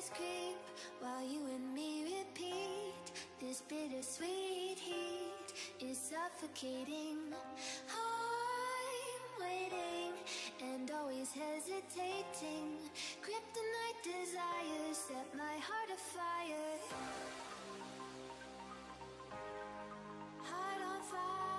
shadows creep while you and me repeat. This bittersweet heat is suffocating. I'm waiting and always hesitating. Kryptonite desires set my heart afire. Heart on fire.